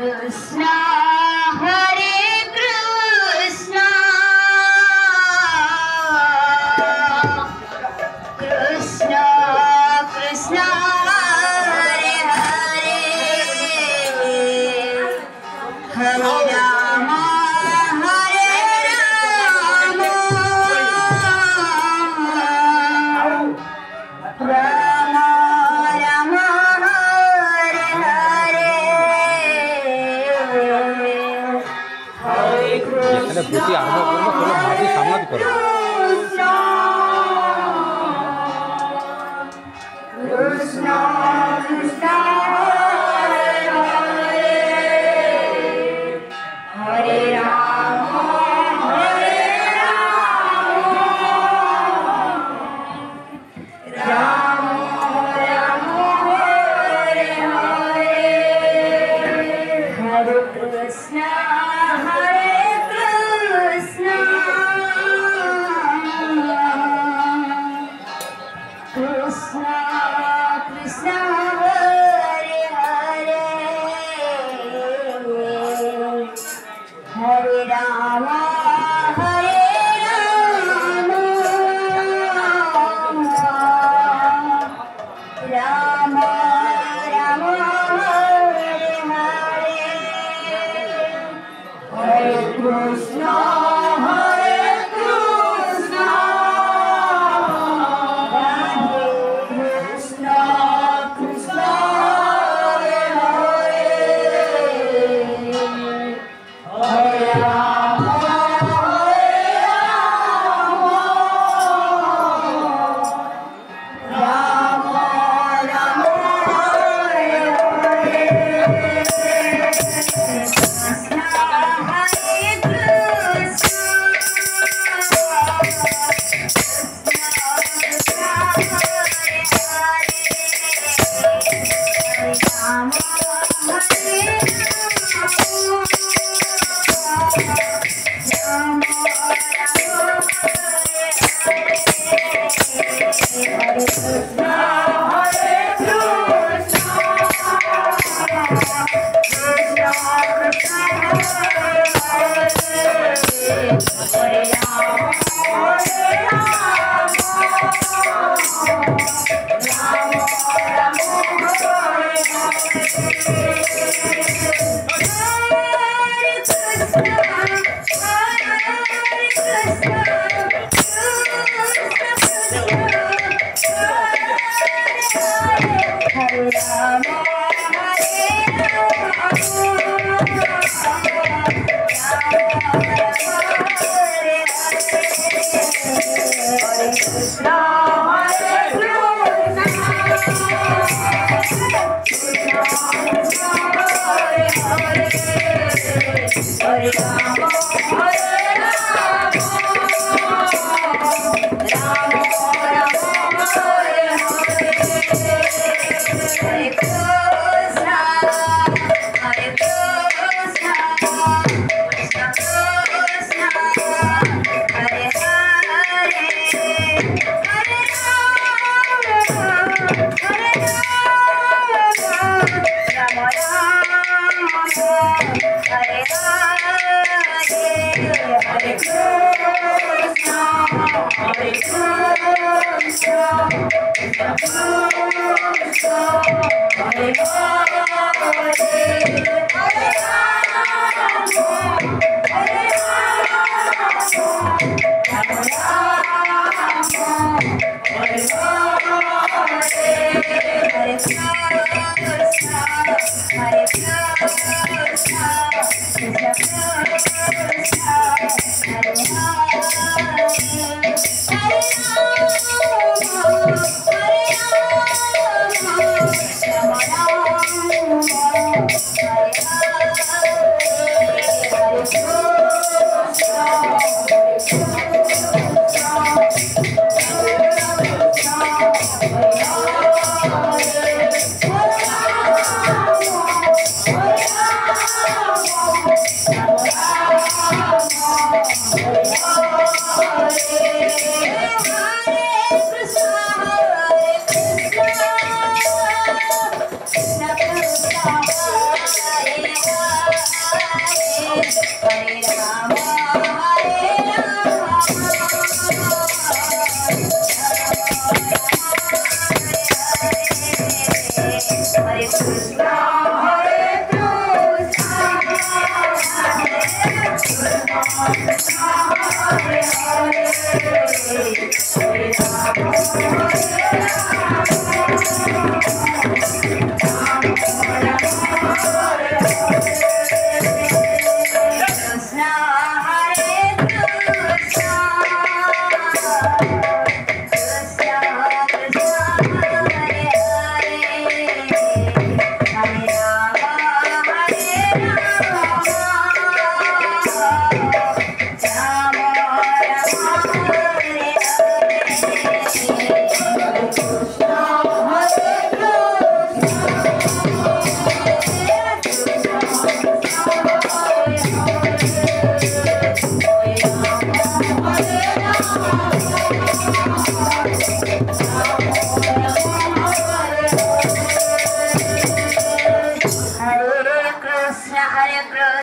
Krishna Hare Krishna Krishna Krishna Hare Hare Hare Rama Hare Rama Rama Rama Hare Hare Hare এখানে বেশি আরম্ভ করবো তোমরা মাঝে সামলাতে করো Krishna Krishna Hare Hare Hare Rama Hare Rama Rama Hare Hare Hare Krishna Hare Krishna Krishna Krishna Hare Hare Hare Rama Hare Rama Rama Rama Hare Hare Hare Krishna Hare Krishna Krishna Krishna Hare Hare Hare Rama Hare Rama Rama Hare Hare Krishna Hare हरे कृष्ण